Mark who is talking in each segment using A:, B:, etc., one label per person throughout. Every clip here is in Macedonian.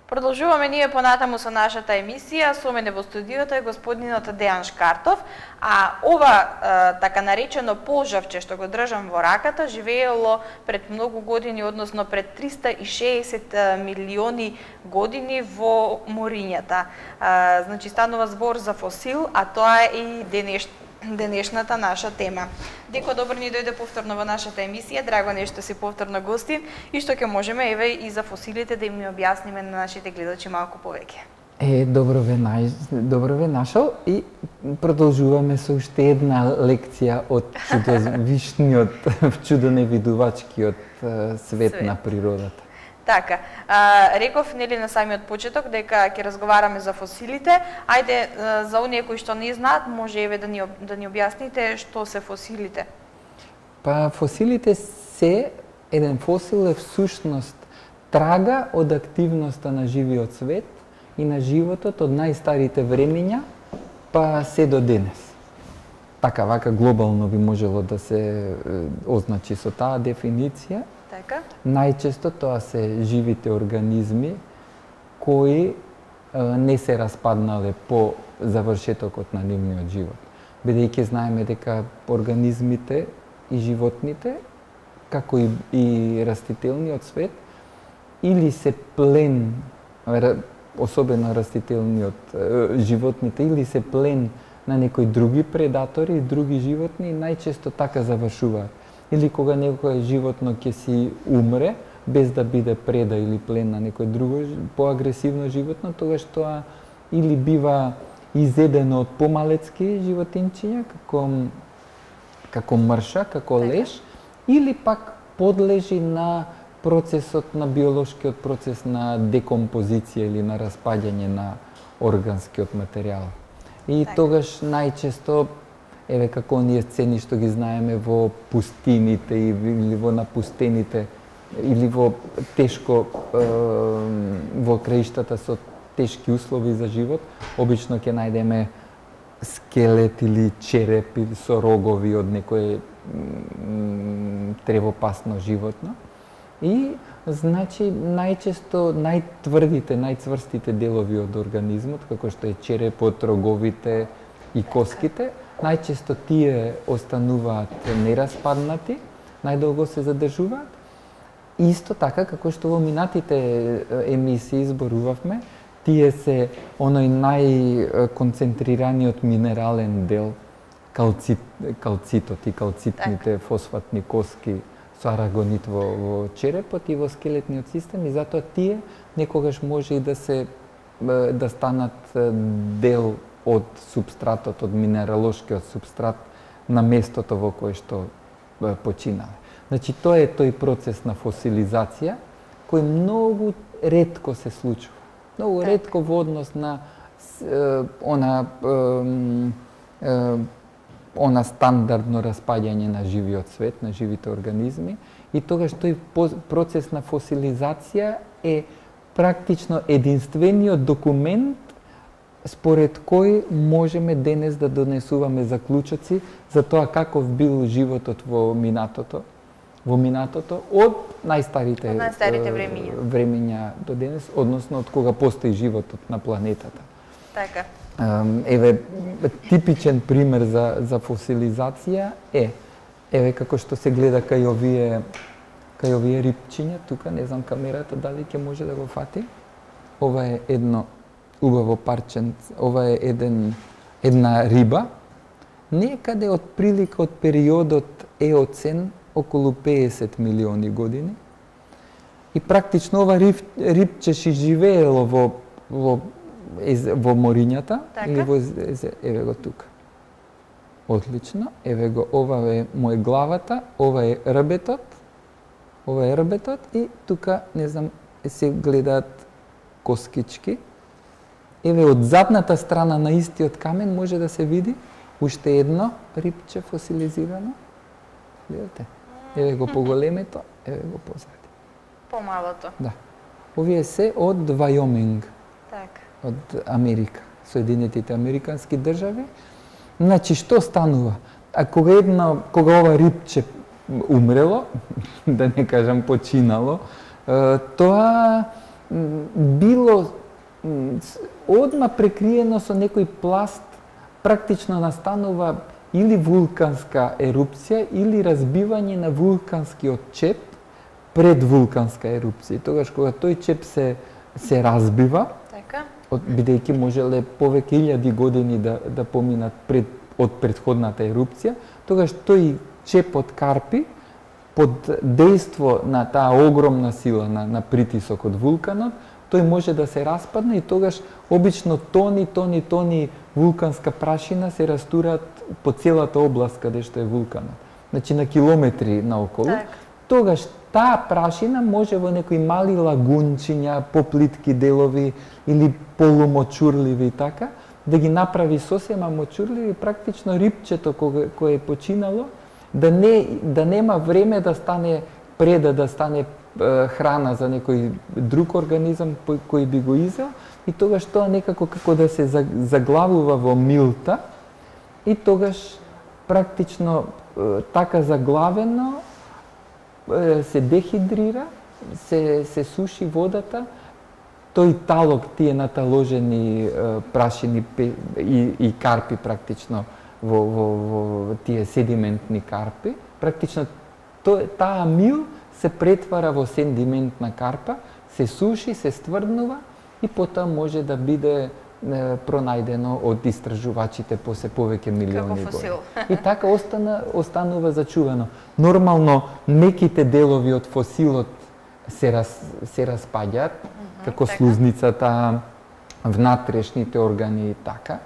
A: Продолжуваме ние понатаму со нашата емисија. Со мене во студиото е господинот Дејан Шкартов, а ова така наречено полжавче што го држам во раката живеело пред многу години, односно пред 360 милиони години во морињата. Значи станува збор за фосил, а тоа е и денешната наша тема. Деко добро ни дојде повторно во нашата емисија, драго нешто си повторно гостин и што ќе можеме еве и за фосилите да им објасниме на нашите гледачи малку повеќе.
B: Добро ве нашол и продолжуваме со уште една лекција од чудовишниот, чудоневидувачкиот свет на природата.
A: Така, реков нели на самиот почеток дека ќе разговараме за фосилите. Ајде за оние кои што не знаат, може еве да ни објасните што се фосилите.
B: Па фосилите се еден фосил е всушност трага од активноста на живиот свет и на животот од најстарите времиња па се до денес. Така вака глобално би можело да се означи со таа дефиниција.
A: Така.
B: Најчесто тоа се живите организми кои не се распаднале по завршетокот на нивниот живот. Бидејќи знаеме дека организмите и животните, како и растителниот свет, или се плен, особено растителниот, животните, или се плен на некои други предатори и други животни, најчесто така завршуваат. Или кога некој животно ќе си умре, без да биде преда или плен на некој друго поагресивно животно, тогаш тоа или бива изедено од помалецки животинчиња, како мрша, како леш, или пак подлежи на процесот, на биолошкиот процес на декомпозиција или на распаѓање на органскиот материјал. И тогаш најчесто еве како оние сцени што ги знаеме во пустините или во напустените или во тешко во краиштата со тешки услови за живот, обично ќе најдеме скелет или череп или со рогови од некое тревопасно животно. И значи најчесто најтврдите, најцврстите делови од организмот, како што е черепот, роговите и коските, најчесто тие остануваат нераспаднати, најдолго се задржуваат. Исто така, како што во минатите емисии зборувавме, тие се оној најконцентрираниот минерален дел, калцитот и калцитните фосфатни коски со арагонит во черепот и во скелетниот систем, и затоа тие некогаш може и да станат дел од субстратот, од минералошкиот субстрат на местото во кое што починале. Значи, тоа е тој процес на фосилизација, кој многу ретко се случува. Многу ретко во однос на она стандардно распаѓање на живиот свет, на живите организми, и тогаш тој процес на фосилизација е практично единствениот документ според кој можеме денес да донесуваме заклучоци за тоа каков бил животот во минатото од најстарите времиња до денес, односно од кога постои животот на планетата.
A: Така.
B: Еве типичен пример за фосилизација е еве како што се гледа кај овие рипчиња, тука не знам камерата дали ќе може да го фати. Ова е едно убаво парчен, ова е една риба, некаде од прилика од периодот Еоцен, околу 50 милиони години. И практично ова рибче ши живеело во морињата, или во еве го тука. Одлично, еве го, ова е мој главата, ова е рбетот и тука, не знам, се гледаат коскички. Еве од задната страна на истиот камен може да се види уште едно рибче фосилизирано. Гледате? Еве го поголемето, еве го позади.
A: Помалото.
B: Да. Овие се од Вајоминг.
A: Така.
B: Од Америка, Соединетите Американски држави. Значи, што станува? А кога ова рибче умрело, да не кажам починало, тоа било било одма прекриено со некој пласт, практично настанува или вулканска ерупција или разбивање на вулканскиот чеп пред вулканска ерупција. Тогаш кога тој чеп се разбива,
A: Така.
B: бидејќи можеле повеќе илјади години да поминат од претходната ерупција, тогаш тој чеп од Карпи под дејство на таа огромна сила на притисок од вулканот, тој може да се распадне и тогаш обично тони вулканска прашина се растураат по целата област каде што е вулканот. Значи на километри наоколу.
A: Так.
B: Тогаш таа прашина може во некои мали лагунчиња, поплитки делови или полумочурливи и така, да ги направи сосема мочурливи, практично рипчето кое е починало, да нема време да стане преда да стане храна за некој друг организам кој би го изел, и тогаш тоа некако како да се заглавува во милта, и тогаш практично така заглавено се дехидрира, се суши водата, тој талог, тие наталожени прашини и карпи практично во тие седиментни карпи, практично таа мил се претвара во седиментна карпа, се суши, се стврднува и потоа може да биде пронајдено од истражувачите после повеќе милиони години. И така останува зачувано. Нормално меките делови од фосилот се распаѓаат, како слузницата, внатрешните органи и така.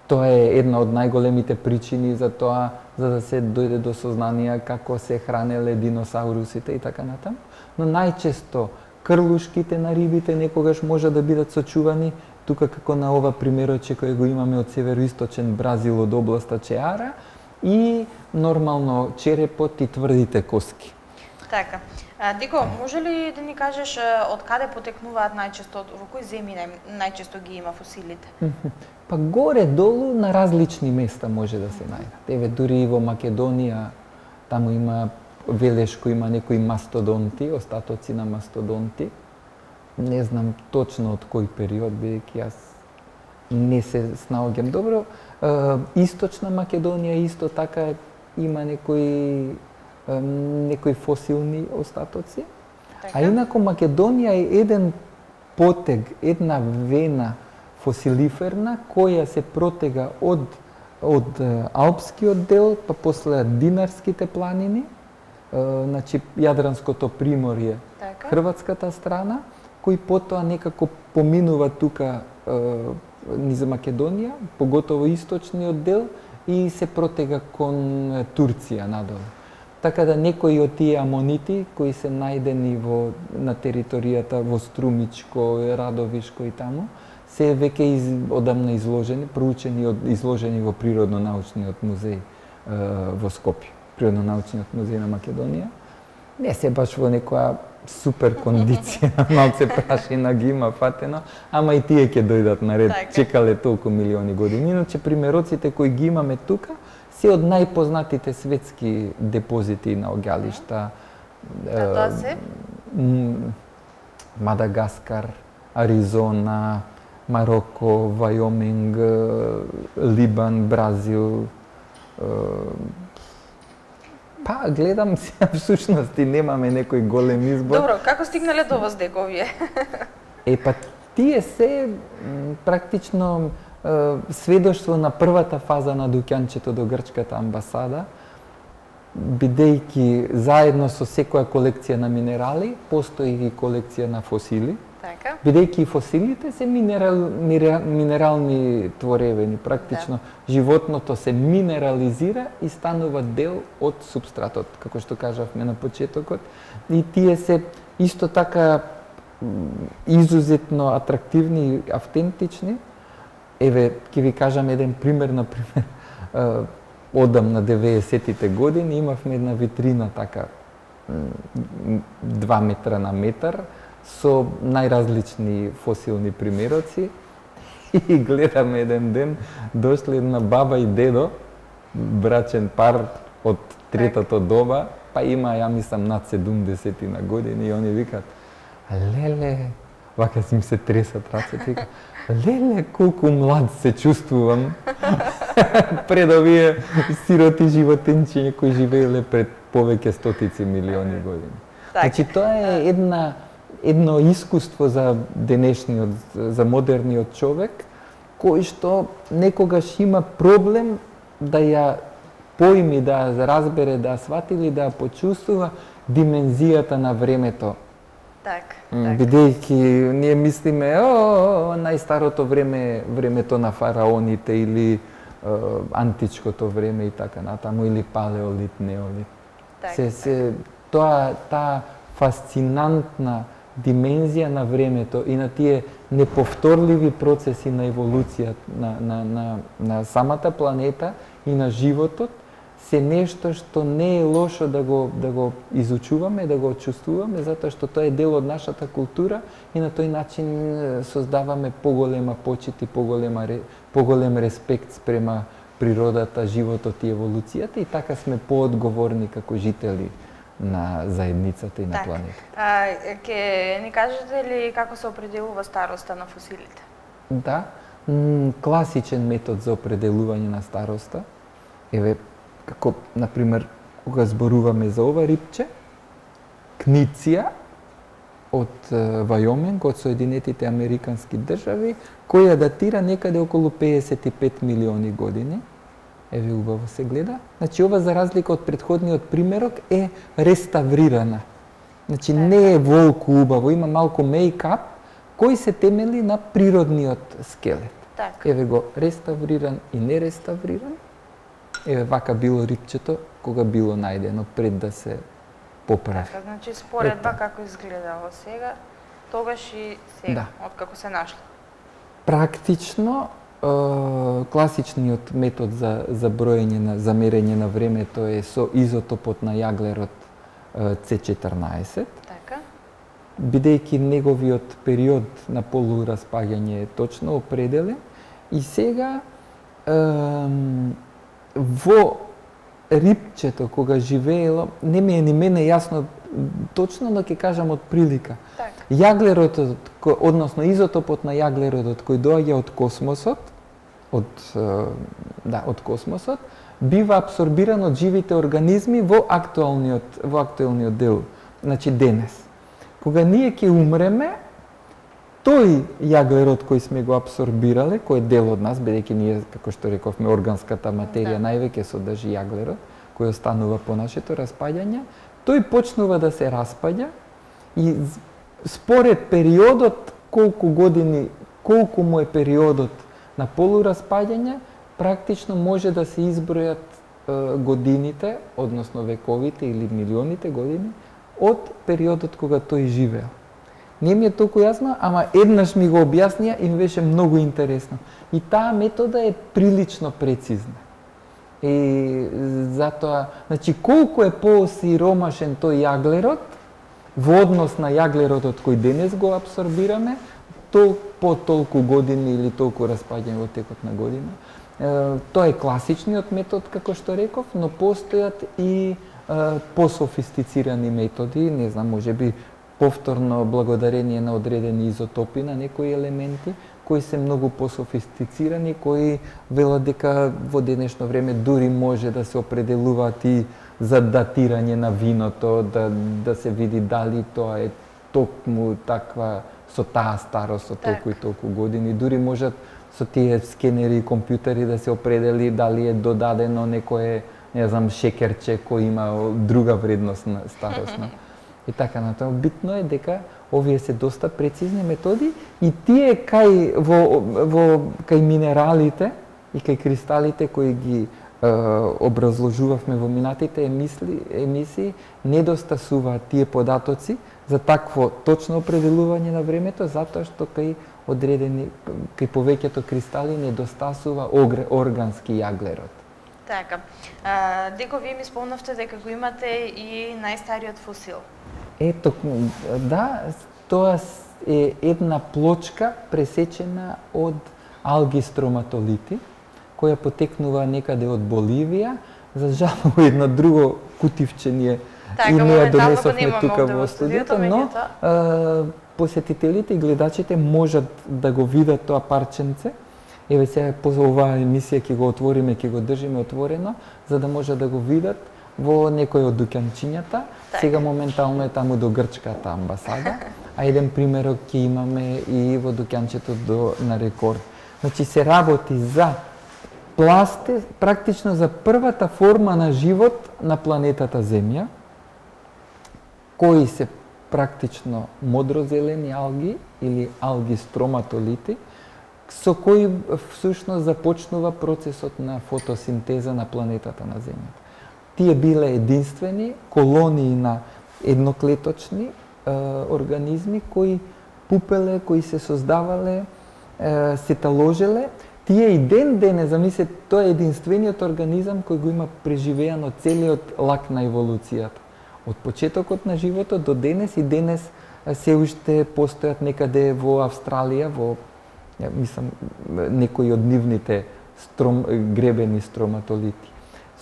B: Тоа е една од најголемите причини за тоа, за да се дојде до сознание како се хранеле диносаурусите и така натаму. Но најчесто крлушките на рибите некогаш може да бидат сочувани, тука како на ова примероче кој го имаме од североисточен Бразил, од областа Чеара, и нормално черепот и тврдите коски.
A: Така. Дико, може ли да ни кажеш од каде потекнуваат најчесто, во кои земји најчесто ги има фосилите?
B: Па горе-долу на различни места може да се најдат. Еве дури и во Македонија, таму има Велешко, има некои мастодонти, остатоци на мастодонти. Не знам точно од кој период, бидејќи јас не се снаоѓам добро. Источна Македонија исто така има некои фосилни остатоци.
A: Така.
B: А инако Македонија е еден потег, една вена фосилиферна која се протега од Алпскиот дел, па после Динарските планини, значи Јадранското приморје,
A: Така.
B: хрватската страна, кој потоа некако поминува тука низ Македонија, поготово источниот дел, и се протега кон Турција надолу. Така да некои од тие амонити кои се најдени на територијата во Струмичко, Радовишко и таму, се веќе одамна изложени, проучени изложени во Природно-научниот музеј во Скопје, Природно-научниот музеј на Македонија. Не се баш во некоја супер кондиција, малце прашина ги има фатено, ама и тие ќе дојдат на ред,
A: Така.
B: чекале толку милиони години. Иначе примероците кои ги имаме тука се од најпознатите светски депозити на оѓалишта.
A: Тоа се?
B: Мадагаскар, Аризона, Мароко, Вајоминг, Либан, Бразил. Па, гледам се, всушност и немаме некој голем избор.
A: Добро, како стигнале до вас дека овие?
B: Па, тие се практично сведоштво на првата фаза на доаѓањето до грчката амбасада, бидејќи заедно со секоја колекција на минерали, постои и колекција на фосили.
A: Така.
B: Бидејќи фосилите се минерални творевини, практично животното се минерализира и станува дел од супстратот, како што кажавме на почетокот. И тие се исто така изузетно атрактивни и автентични. Еве, ќе ви кажам еден пример, например, одам на 90-тите години, имавме една витрина така 2 метра на метар, со најразлични фосилни примероци, и гледаме еден ден, дошле една баба и дедо, брачен пар од третото доба, па има, ја мислам, над 70 на години, и они викат: леле, вака им се тресат рацете, вика, леле, колку млад се чувствувам пред овие сироти животинчиња кои живееле пред повеќе стотици милиони години. Значи, тоа е едно искуство за денешниот, за модерниот човек, кој што некогаш има проблем да ја поими, да ја разбере, да ја свати или да ја почувствува димензијата на времето. Бидејќи ние мислиме, најстарото време е времето на фараоните или античкото време и така натаму, или палеолит, неолит. Таа фасцинантна димензија на времето и на тие неповторливи процеси на еволуција на самата планета и на животот се нешто што не е лошо да го изучуваме, да го чувствуваме, затоа што тоа е дел од нашата култура и на тој начин создаваме поголема почит и поголем респект спрема природата, животот и еволуцијата и така сме поодговорни како жители на заедницата и на планетата.
A: Ке ни кажете ли како се определува староста на фосилите?
B: Да, класичен метод за определување на староста, како, например, кога зборуваме за ова рипче, книција од Вајоминг, од Соединетите Американски држави, која датира некаде околу 55 милиони години. Еве убаво се гледа. Значи, ова за разлика од претходниот примерок е реставрирана. Значи, не е волку убаво, има малку мейкап, кој се темели на природниот скелет. Еве го реставриран и нереставриран. Еве вака било рипчето кога било најдено пред да се поправи.
A: Значи споредба како изгледало сега, тогаш и сега, откако се нашло.
B: Практично, класичниот метод за броење за мерење на времето е со изотопот на јаглерот C14.
A: Така.
B: Бидејќи неговиот период на полураспаѓање е точно определен и сега во рипчето кога живеело, не ми е ни мене јасно точно, но ќе кажам од прилика. Јаглеродот, односно изотопот на јаглеродот кој доаѓа од космосот, од космосот, бива абсорбиран од живите организми во актуелниот дел, значи денес. Кога ние ќе умреме, тој јаглерод кој сме го абсорбирале, кој е дел од нас, бидејќи ние, како што рековме, органската материја највеќе содржи јаглерод, кој останува по нашето распаѓање, тој почнува да се распаѓа и според периодот, колку му е периодот на полураспаѓање, практично може да се избројат годините, односно вековите или милионите години, од периодот кога тој живеел. Не ми е толку јасно, ама еднаш ми го објаснија и ми беше многу интересно. И таа метода е прилично прецизна. И затоа, значи, колку е поосиромашен тој јаглерод, во однос на јаглеродот кој денес го абсорбираме, по толку години или толку распаѓање во текот на година. Тоа е класичниот метод, како што реков, но постојат и пософистицирани методи, не знам, можеби повторно благодарение на одредени изотопи на некои елементи, кои се многу пософистицирани, кои велат дека во денешно време дури може да се определуваат и за датирање на виното, да се види дали тоа е токму таква со таа старост, со толку и толку години. Дури можат со тие скенери и компјутери да се определи дали е додадено некое, не знам, шекерче кој има друга вредност на старосна. И така натаму. Битно е дека овие се доста прецизни методи и тие кај минералите и кај кристалите кои ги образложувавме во минатите емисии, недостасуваат тие податоци за такво точно определување на времето, затоа што кај повеќето кристали недостасува органски јаглерод.
A: Така. Деко вие ми спомнавте дека го имате и најстариот фосил.
B: Ето, да, тоа е една плочка пресечена од алги строматолити, која потекнува некаде од Боливија. За жал, едно друго кутивче ние и не ја донесовме тука во студиото, но посетителите и гледачите можат да го видат тоа парченце. Еве сега по оваа емисија ќе го отвориме, ќе го држиме отворено, за да може да го видат во некој од дуќанчињата. Сега моментално е таму до грчката амбасада, а еден примерок ќе имаме и во дуќанчето на Рекорд. Значи се работи за пласте, практично за првата форма на живот на планетата Земја, кои се практично модрозелени алги или алги строматолити, со кои всушност започнува процесот на фотосинтеза на планетата на Земјата. Тие биле единствени колонии на едноклеточни организми кои пупеле, кои се создавале, се таложеле. Тие и ден денес, замислете, тоа е единствениот организам кој го има преживеано целиот лак на еволуцијата. Од почетокот на животот до денес и денес се уште постојат некаде во Австралија, во мислам некои од нивните гребени строматолити.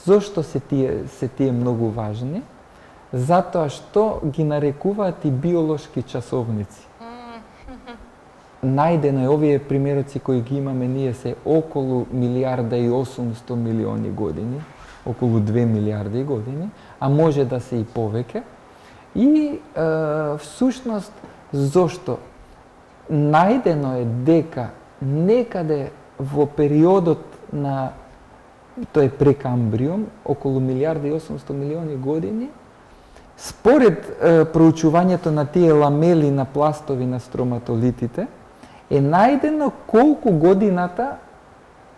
B: Зошто се тие многу важни? Затоа што ги нарекуваат и биолошки часовници. Најдено е овие примероци кои ги имаме ние се околу 1.800 милиони години, околу 2 милиарди години, а може да се и повеќе. И всушност зошто? Најдено е дека некаде во периодот на тој прекамбриум, околу 1.800 милиони години, според проучувањето на тие ламели на пластови на строматолитите, е најдено колку годината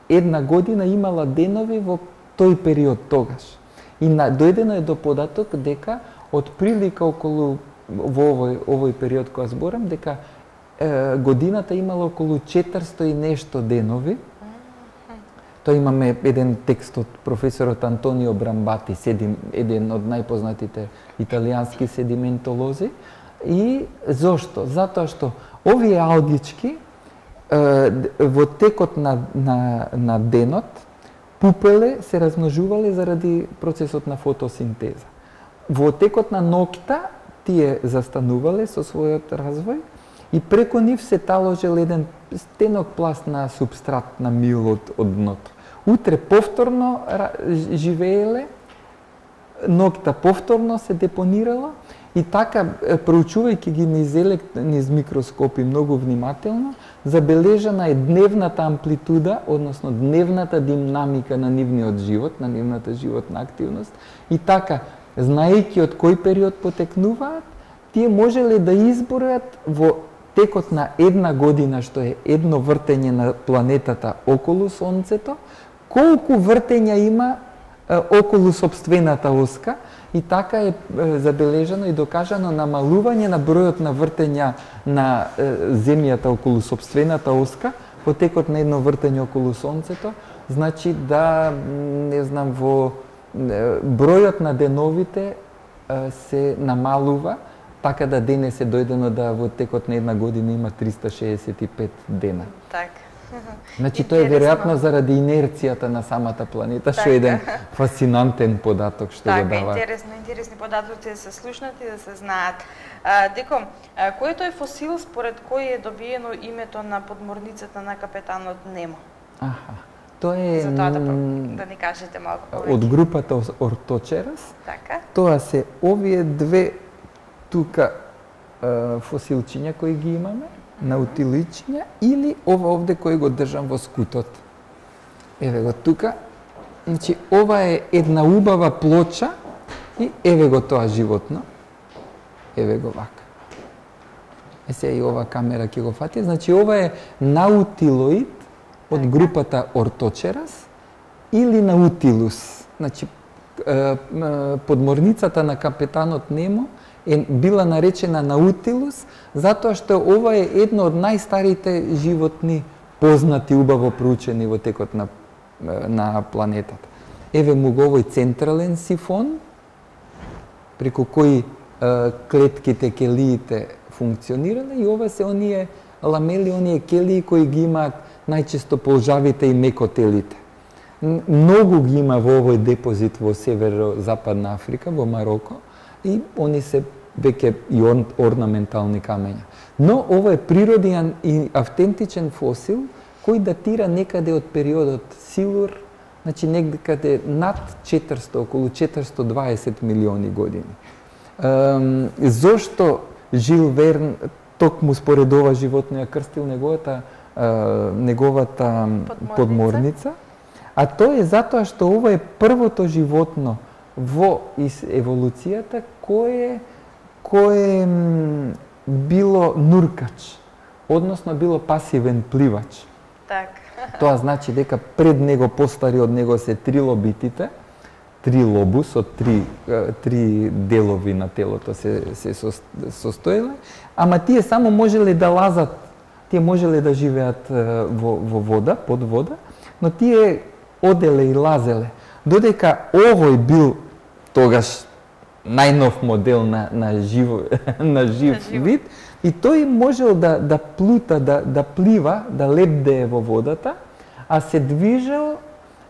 B: една година имала денови во тој период тогаш. И дојдено е до податок дека од прилика околу во овој период која зборам, дека годината имала околу 400 и нешто денови. Тоа имаме еден текст од професорот Антонио Брамбати, еден од најпознатите италијански седиментолози. И зошто? Затоа што овие алгички во текот на денот пупеле се размножувале заради процесот на фотосинтеза. Во текот на ноќта тие застанувале со својот развој и преку нив се таложел еден стенок пласт на субстрат на мил од дното. Утре повторно живееле, ноќта повторно се депонирала и така, проучувајќи ги низ микроскопи многу внимателно, забележана е дневната амплитуда, односно дневната динамика на нивниот живот, на нивната животна активност. И така, знаејќи од кој период потекнуваат, тие можеле да изборат во текот на една година, што е едно вртење на планетата околу Сонцето, колку вртења има околу сопствената оска, и така е забележано и докажано намалување на бројот на вртења на Земјата околу сопствената оска во текот на едно вртење околу Сонцето. Значи да, не знам, во бројот на деновите се намалува, така да денес е дојдено да во текот на една година има 365 дена.
A: Така.
B: Значи тоа е веројатно заради инерцијата на самата планета, што е еден фасцинантен податок што го дава.
A: Така, интересни податоци да се слушнат и да се знаат. Деко, кој е тој фосил според кој е добиено името на подморницата на капетанот Немо?
B: Тоа е
A: за тоа да ни кажете малку повеќе.
B: Од групата Орточерас.
A: Така.
B: Тоа се овие две тука фосилчиња кои ги имаме, наутиличиња, или ова овде кој го држам во скутот. Еве го тука. Значи, ова е една убава плоча и еве го тоа животно. Еве го вака. Сега и ова камера ќе го фати. Значи, ова е наутилоид од групата Орточерас или наутилус. Значи, подморницата на капетанот Немо е била наречена наутилус, затоа што ова е едно од најстарите животни познати, убаво проучени во текот на планетата. Еве му го овој централен сифон, преку кој клетките, келиите функционирале, и ова се оние ламели, оние келии кои ги имаат најчесто полжавите и мекотелите. Многу ги има во овој депозит во северо-западна Африка, во Мароко, и они се веќе и орнаментални камења. Но ова е природен и автентичен фосил кој датира некаде од периодот Силур, значи некаде над 400, околу 420 милиони години. Зошто Жил Верн токму според ова животно ја крстил неговата подморница? А тоа е затоа што ова е првото животно во еволуцијата кое било нуркач, односно било пасивен пливач.
A: Так.
B: Тоа значи дека пред него, постари од него се трилобитите, трилобус од три делови на телото се состоеле, ама тие само можеле да лазат, тие можеле да живеат во вода, под вода, но тие оделе и лазеле. Додека овој бил тогаш најнов модел на жив вид, и тој можел да плута, да плива, да лебдее во водата, а се движел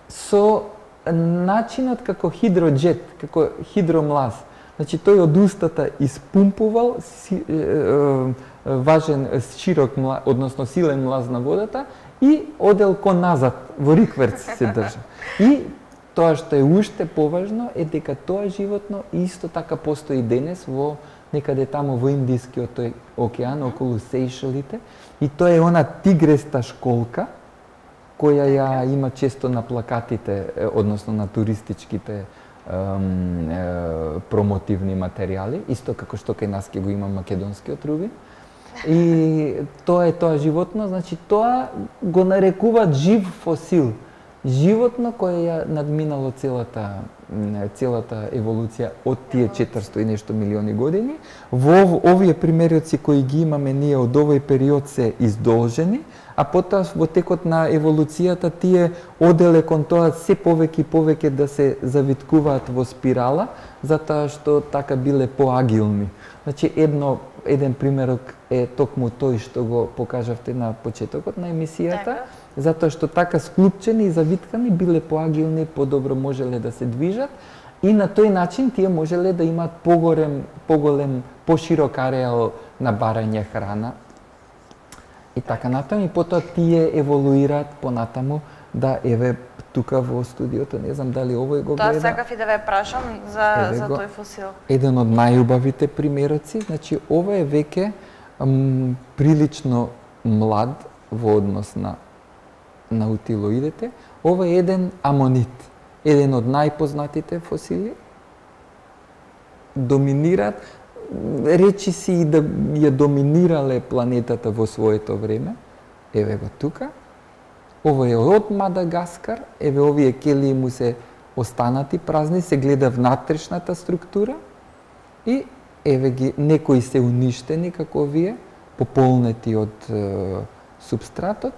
B: со начинот како хидроджет, како хидромлаз. Значи тој од устата испумпувал важен широк, односно силен млаз на водата и одел кон назад, во рикверц се држа. И тоа што е уште поважно е дека тоа животно исто така постои денес во некаде таму во Индискиот океан, околу Сејшелите, и тоа е она тигреста школка која ја има често на плакатите, односно на туристичките промотивни материјали, исто како што кај нас ќе го има македонскиот рубин. И тоа е тоа животно, значи тоа го нарекуваат жив фосил. Животно кое ја надминало целата еволуција од тие 400 и нешто милиони години. Во овие примериоци кои ги имаме ние од овој период се издолжени, а потоа во текот на еволуцијата тие оделе кон тоа се повеќе и повеќе да се завиткуваат во спирала, затоа што така биле поагилни. Значи еден примерок е токму тој што го покажавте на почетокот на емисијата, затоа што така склупчени и завиткани биле поагилни, подобро можеле да се движат и на тој начин тие можеле да имаат поголем, поширок ареал на барање храна и така натаму, и потоа тие еволуираат понатаму да еве тука во студиото, не знам дали овој го гледа.
A: Тоа сакав и да ве прашам за тој фосил.
B: Еден од најубавите примероци, значи ова е веќе прилично млад во однос на утилоидите. Ова е еден амонит, еден од најпознатите фосили. Доминираат, речи си и да ја доминирале планетата во своето време. Еве го тука. Ова е од Мадагаскар, еве овие келии му се останати празни, се гледа внатрешната структура и еве ги, некои се уништени како овие, пополнети од субстратот.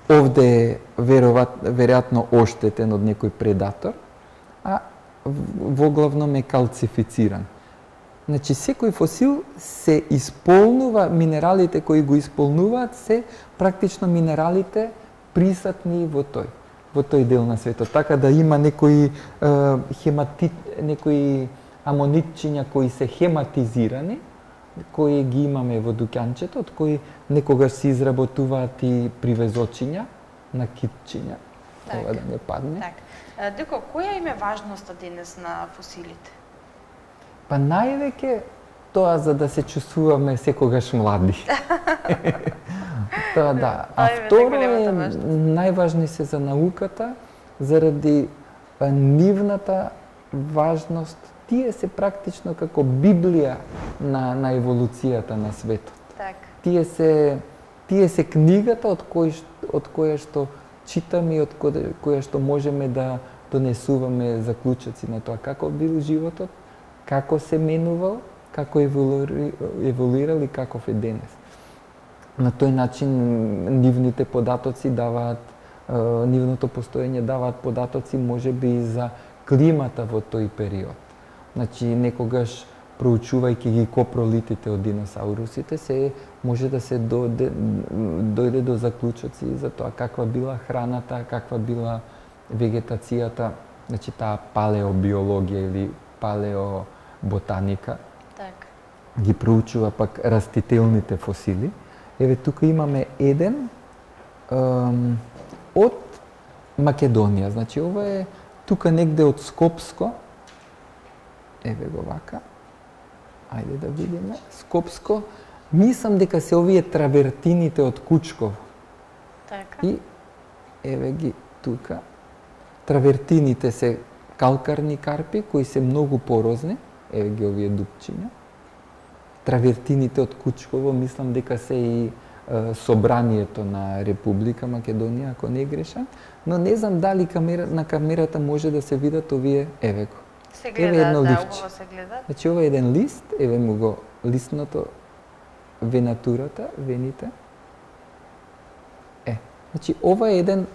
B: Овде е веројатно оштетен од некој предатор, а воглавном е калцифициран. Значи, секој фосил се исполнува, минералите кои го исполнуваат се практично минералите присатни во тој дел на светот. Така да има некои амонитчиња кои се хематизирани, кои ги имаме во дуќанчето, од кои некогаш се изработуваат и привезочиња на китчиња. Ова да не падне.
A: Так. Деко, која им е важноста денес на фосилите?
B: Па највеќе тоа за да се чувствуваме секогаш млади. Тоа да. А второ е, најважни се за науката, заради нивната важност. Тие се практично како Библија на еволуцијата на светот.
A: Так.
B: Тие се книгата од која што читаме и од која што можеме да донесуваме заклучоци на тоа како бил животот, како се менувал, како еволуирал и каков е денес. На тој начин нивните податоци даваат, нивното постоење даваат податоци можеби и за климата во тој период. Значи, некогаш проучувајќи ги копролитите од диносаурусите, се може да се дојде до заклучоци за тоа каква била храната, каква била вегетацијата, значи таа палеобиологија или палеоботаника.
A: Так.
B: ги проучува пак растителните фосили. Еве тука имаме еден од Македонија. Значи ова е тука негде од Скопско. Еве го вака. Ајде да видиме. Скопско. Мислам дека се овие травертините од Кучково.
A: Така.
B: И еве ги тука. Травертините се калкарни карпи кои се многу порозни. Еве ги овие дупчиња. Травертините од Кучково мислам дека се и собранието на Република Македонија, ако не грешам, но не знам дали на камерата може да се видат овие, еве го.
A: Се гледа,
B: еве едно
A: да,
B: ливче.
A: убаво се гледа.
B: Значи ова е еден лист, еве му го листното венатурата, вените. Значи ова е еден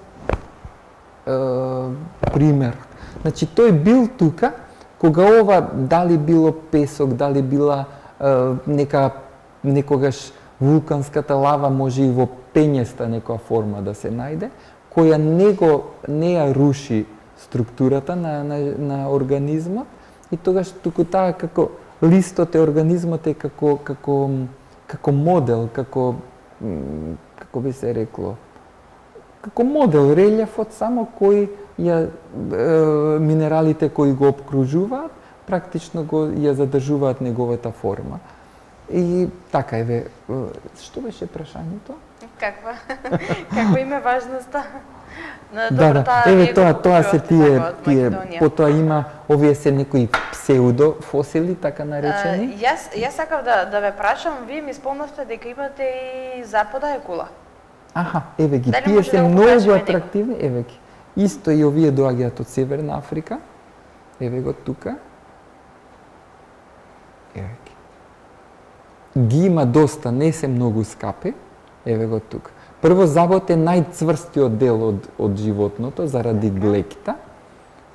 B: пример. Значи тој бил тука кога ова дали било песок, дали била некогаш вулканската лава може и во пењеста некоја форма да се најде, која не ја руши структурата на организмот и тогаш туку таа како листот е организмот е како модел, како би се рекло, како модел релјефот само кој минералите кои го обкружуваат практично ја задржуваат неговата форма. И така еве, што беше прашањето?
A: Каква им е важноста?
B: Еве тоа се тие потоа има овие се некои псевдофосили така наречени.
A: Јас сакав да ве прашам, вие ми спомнавте дека имате и запада екула.
B: Аха, еве ги, тие се многу атрактивни, еве ги. Исто и овие доаѓаат од Северна Африка. Еве го тука. Еве ги. Ги има доста, не се многу скапи. Еве го тука. Прво, забот е најцврстиот дел од животното заради глекта.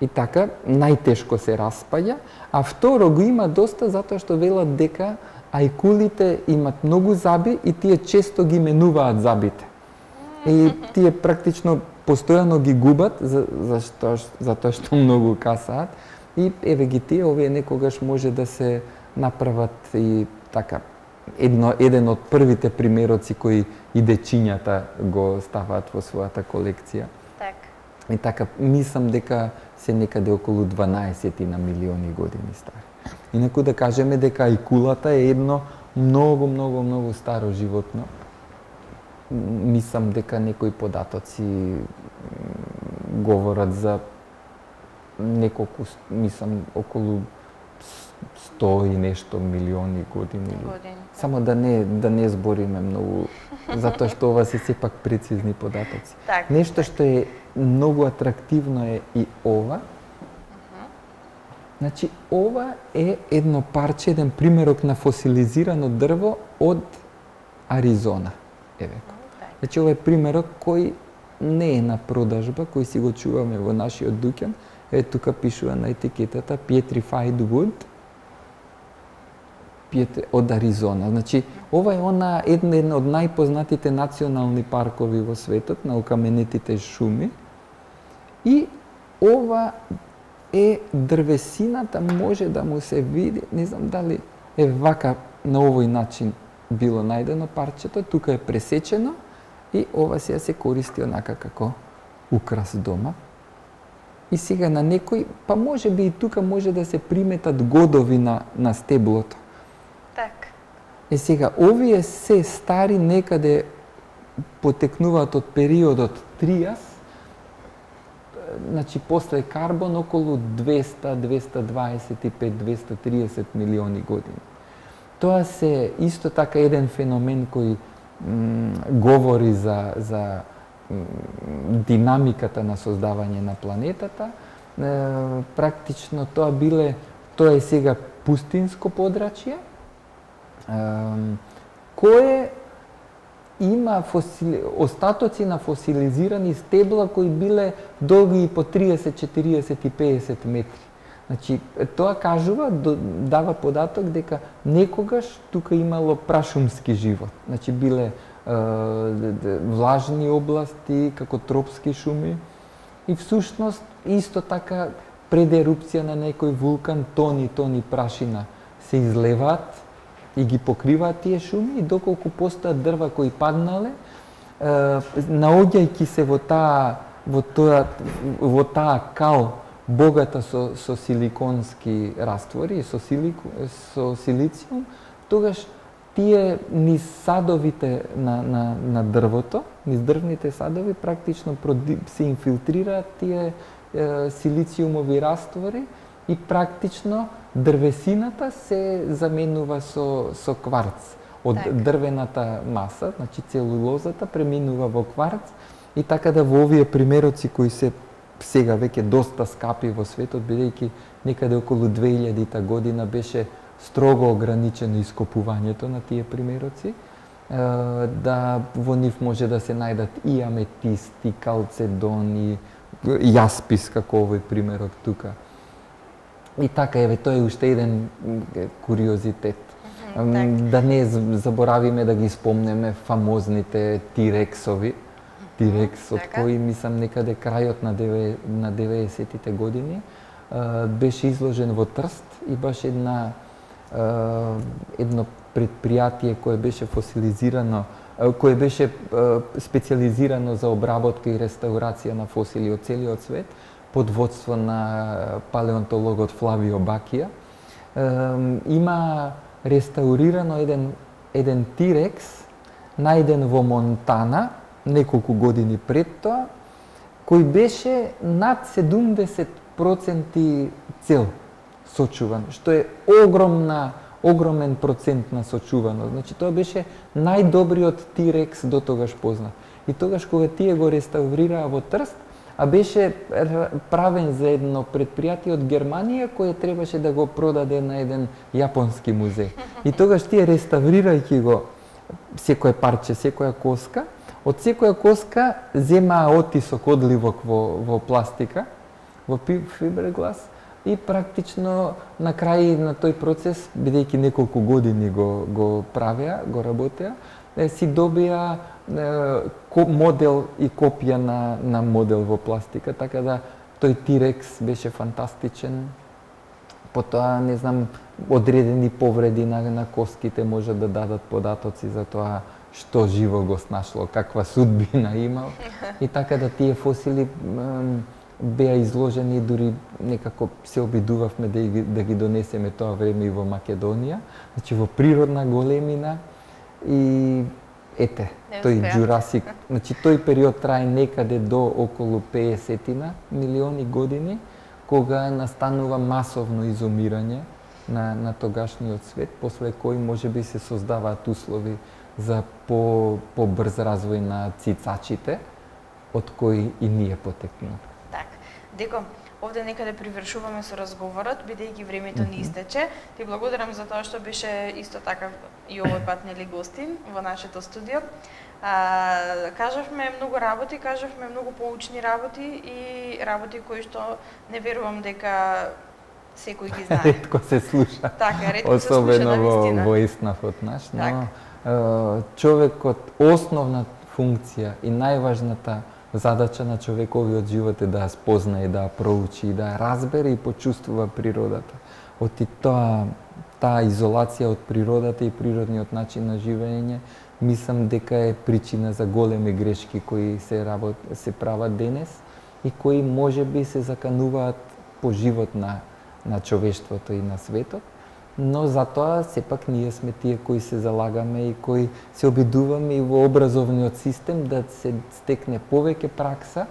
B: И така, најтешко се распаѓа. А второ, го има доста затоа што велат дека ајкулите имат многу заби и тие често ги менуваат забите. И тие практично постојано ги губат затоа што многу касаат. И еве ги тие, овие некогаш може да се направат и така еден од првите примероци кои и дечињата го ставаат во својата колекција.
A: Така.
B: И така, мислам дека се некаде околу 12 на милиони години стари. Инаку да кажеме дека ајкулата е едно многу старо животно. Мислам дека некои податоци говорат за неколку, мислам, околу 100 и нешто милиони години. Само да не збориме многу, затоа што ова се сепак прецизни податоци. Нешто што е многу атрактивно е и ова. Значи, ова е едно парче, еден примерок на фосилизирано дрво од Аризона. Еве. Значи, ова е примерок кој не е на продажба, кој си го чуваме во нашиот дуќан. Е, тука пишува на етикетата Petrified Wood од Аризона. Значи, ова е еден од најпознатите национални паркови во светот, на окаменетите шуми. И ова е дрвесината, може да му се види, не знам дали е вака на овој начин било најдено парчето, тука е пресечено и ова се користи онака како украс дома. И сега на некој, па може би и тука може да се приметат годови на стеблото.
A: Така.
B: Е сега, овие се стари некаде потекнуваат од периодот Триас, значи после карбон околу 200, 225, 230 милиони години. Тоа се исто така еден феномен кој говори за динамиката на создавање на планетата. Практично тоа е сега пустинско подрачје, кое има остатоци на фосилизирани стебла кои биле долги и по 30, 40 и 50 метри. Значи, тоа кажува, дава податок дека некогаш тука имало прашумски живот. Значи, биле влажни области, како тропски шуми. И всушност, исто така, пред ерупција на некој вулкан, тони прашина се излеваат и ги покриваат тие шуми и доколку постојат дрва кои паднале, наоѓајќи се во таа кал богата со силиконски раствори, со силициум, тогаш тие низ садовите на дрвото, низ дрвните садови, практично се инфилтрираат тие силициумови раствори и практично дрвесината се заменува со кварц. Од дрвената маса, значи целулозата, преминува во кварц и така да во овие примероци кои се сега веќе доста скапи во светот, бидејќи некаде околу 2000-та година беше строго ограничено ископувањето на тие примероци, да во нив може да се најдат и аметист, и калцедон, и јаспис, како овој примерок тука. И така, еве, тоа е уште еден куриозитет. Да не заборавиме да ги спомнеме фамозните тирексови, тирекс од кои, мислам, некаде крајот на 90-тите години беше изложен во Трст и баш едно предпријатие кое беше фосилизирано, кое беше специјализирано за обработка и реставрација на фосили од целиот свет, под водство на палеонтологот Флавио Бакија, има реставрирано еден тирекс, најден во Монтана, неколку години пред тоа, кој беше над 70% цел сочуван, што е огромен процент на сочуваност. Значи, тоа беше најдобриот тирекс до тогаш познат. И тогаш кога тие го реставрираа во Трст, а беше правен за едно предпријатие од Германија кој требаше да го продаде на еден јапонски музеј. И тогаш тие реставрирајќи го секое парче, секоја коска, од секоја коска земаа отисок одливок во пластика, во фиберглас, и практично на крај на тој процес, бидејќи неколку години го правеа, го работеа, си добија модел и копија на модел во пластика, така да тој тирекс беше фантастичен. Потоа, не знам, одредени повреди на коските може да дадат податоци за тоа што живо го снашло, каква судбина имал. И така да тие фосили беа изложени, дури некако се обидувавме да ги донесеме тоа време и во Македонија, значи во природна големина. И ете, тој Jurassic, значи тој период трае некаде до околу 50 милиони години, кога настанува масовно изумирање на тогашниот свет, после кој можеби се создаваат услови за побрз развој на цицачите, од кои и ние потекнуваме.
A: Така. Деко, овде некаде привршуваме со разговорот, бидејќи времето ни истече. Ти благодарам за тоа што беше исто така и овој пат нели гостин во нашето студио. Кажавме многу работи, кажавме многу поучни работи и работи кои што не верувам дека секој ги знае.
B: Ретко се слуша.
A: Така, ретко
B: особено
A: се слуша навистина.
B: во Иснав наш, но
A: така.
B: Човекот, основна функција и најважната задача на човековиот живот е да ја спознае, да ја проучи, да ја разбере и почувствува природата. Оти таа изолација од природата и природниот начин на живење, мислам дека е причина за големи грешки кои се прават денес и кои можеби се закануваат по живот на човештвото и на светот. Но затоа сепак ние сме тие кои се залагаме и кои се обидуваме и во образовниот систем да се стекне повеќе пракса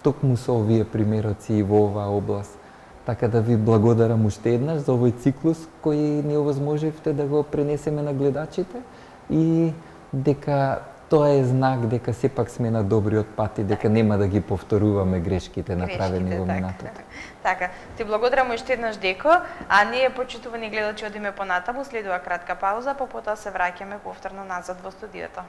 B: токму со овие примероци и во оваа област. Така да ви благодарам уште еднаш за овој циклус кој ни овозможивте да го пренесеме на гледачите и дека тоа е знак дека сепак сме на добриот пат и дека нема да ги повторуваме грешките направени во минатото.
A: Така, ти благодарам уште еднаш Деко, а ние почитувани гледачи одиме понатаму, следува кратка пауза, потоа се враќаме повторно назад во студиото.